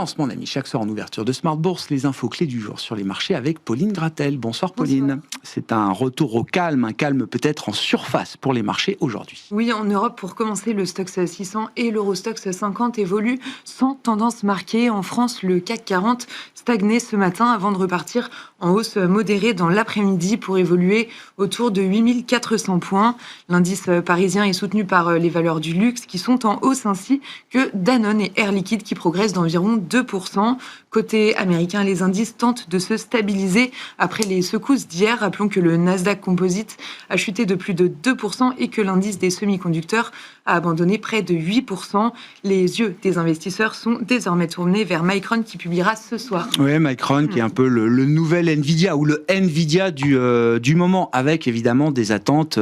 Tendance, mon ami, chaque soir en ouverture de Smart Bourse, les infos clés du jour sur les marchés avec Pauline Gratel. Bonsoir Pauline. Bonsoir. C'est un retour au calme, un calme peut-être en surface pour les marchés aujourd'hui. Oui, en Europe, pour commencer, le Stoxx 600 et l'Eurostoxx 50 évoluent sans tendance marquée. En France, le CAC 40 stagnait ce matin avant de repartir en hausse modérée dans l'après-midi pour évoluer autour de 8400 points. L'indice parisien est soutenu par les valeurs du luxe qui sont en hausse ainsi que Danone et Air Liquide qui progressent d'environ 2%. Côté américain, les indices tentent de se stabiliser après les secousses d'hier. Rappelons que le Nasdaq Composite a chuté de plus de 2% et que l'indice des semi-conducteurs a abandonné près de 8%. Les yeux des investisseurs sont désormais tournés vers Micron qui publiera ce soir. Oui, Micron qui est un peu le nouvel Nvidia ou le Nvidia du moment, avec évidemment des attentes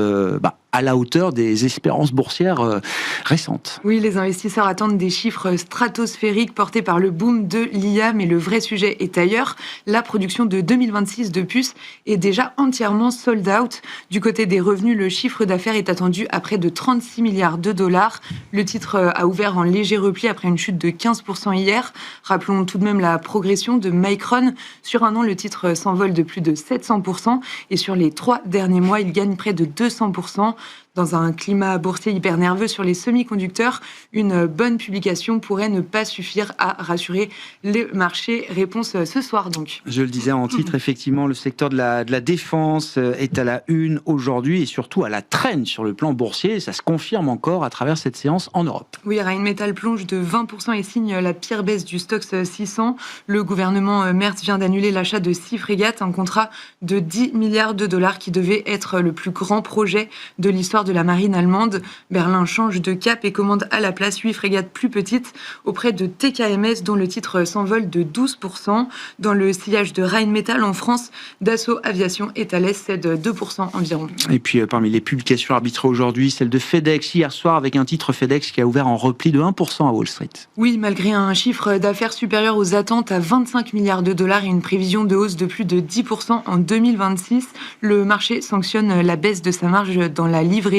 à la hauteur des espérances boursières récentes. Oui, les investisseurs attendent des chiffres stratosphériques portés par le boom de l'IA, mais le vrai sujet est ailleurs. La production de 2026 de puces est déjà entièrement sold out. Du côté des revenus, le chiffre d'affaires est attendu à près de 36 milliards de dollars. Le titre a ouvert en léger repli après une chute de 15% hier. Rappelons tout de même la progression de Micron. Sur un an, le titre s'envole de plus de 700% et sur les 3 derniers mois, il gagne près de 200%. Dans un climat boursier hyper nerveux sur les semi-conducteurs, une bonne publication pourrait ne pas suffire à rassurer les marchés. Réponse ce soir donc. Je le disais en titre, effectivement, le secteur de la défense est à la une aujourd'hui et surtout à la traîne sur le plan boursier. Ça se confirme encore à travers cette séance en Europe. Oui, Rheinmetall plonge de 20% et signe la pire baisse du Stoxx 600. Le gouvernement Merz vient d'annuler l'achat de 6 frégates, un contrat de 10 milliards de dollars qui devait être le plus grand projet de l'histoire de la marine allemande. Berlin change de cap et commande à la place 8 frégates plus petites auprès de TKMS dont le titre s'envole de 12%. Dans le sillage de Rheinmetall en France, Dassault Aviation et Thales cèdent 2% environ. Et puis parmi les publications arbitrées aujourd'hui, celle de FedEx hier soir avec un titre FedEx qui a ouvert en repli de 1% à Wall Street. Oui, malgré un chiffre d'affaires supérieur aux attentes à 25 milliards de dollars et une prévision de hausse de plus de 10% en 2026, le marché sanctionne la baisse de sa marge dans la livraison.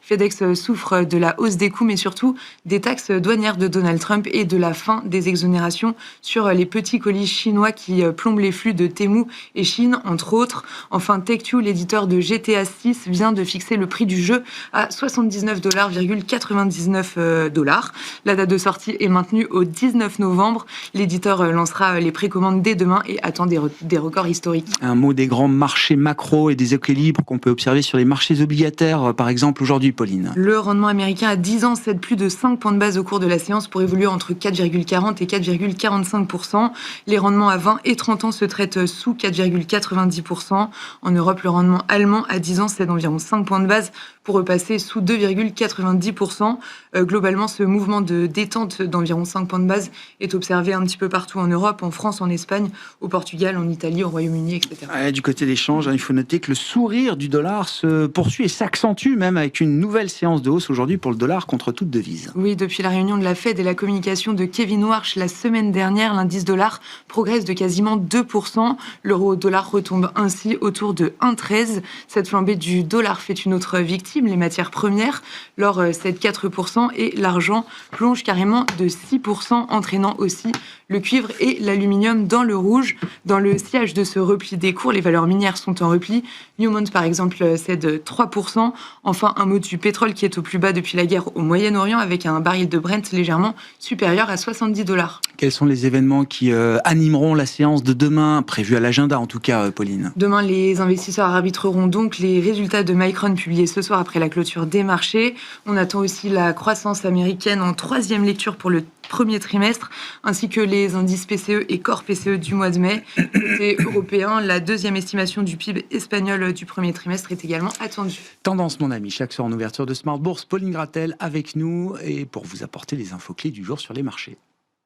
FedEx souffre de la hausse des coûts, mais surtout des taxes douanières de Donald Trump et de la fin des exonérations sur les petits colis chinois qui plombent les flux de Temu et Chine, entre autres. Enfin, Take-Two, l'éditeur de GTA 6, vient de fixer le prix du jeu à $79,99. La date de sortie est maintenue au 19 novembre. L'éditeur lancera les précommandes dès demain et attend des records historiques. Un mot des grands marchés macro et des équilibres qu'on peut observer sur les marchés obligataires, par exemple aujourd'hui, Pauline. Le rendement américain à 10 ans cède plus de 5 points de base au cours de la séance pour évoluer entre 4,40 et 4,45%. Les rendements à 20 et 30 ans se traitent sous 4,90%. En Europe, le rendement allemand à 10 ans cède environ 5 points de base pour repasser sous 2,90%. Globalement, ce mouvement de détente d'environ 5 points de base est observé un petit peu partout en Europe, en France, en Espagne, au Portugal, en Italie, au Royaume-Uni, etc. Du côté des changes, il faut noter que le sourire du dollar se poursuit et s'accentue même avec une nouvelle séance de hausse aujourd'hui pour le dollar contre toute devise. Oui, depuis la réunion de la Fed et la communication de Kevin Warsh la semaine dernière, l'indice dollar progresse de quasiment 2%. L'euro-dollar retombe ainsi autour de 1,13. Cette flambée du dollar fait une autre victime, les matières premières. L'or cède 4% et l'argent plonge carrément de 6%, entraînant aussi le cuivre et l'aluminium dans le rouge. Dans le sillage de ce repli des cours, les valeurs minières sont en repli. Newmont, par exemple, cède 3%. Enfin, un mot du pétrole qui est au plus bas depuis la guerre au Moyen-Orient avec un baril de Brent légèrement supérieur à $70. Quels sont les événements qui animeront la séance de demain, prévue à l'agenda en tout cas, Pauline? Demain, les investisseurs arbitreront donc les résultats de Micron publiés ce soir après la clôture des marchés. On attend aussi la croissance américaine en 3e lecture pour le premier trimestre, ainsi que les indices PCE et Core PCE du mois de mai. Côté européen, la 2e estimation du PIB espagnol du premier trimestre est également attendue. Tendance, mon ami, chaque soir en ouverture de Smart Bourse, Pauline Gratel avec nous et pour vous apporter les infos clés du jour sur les marchés.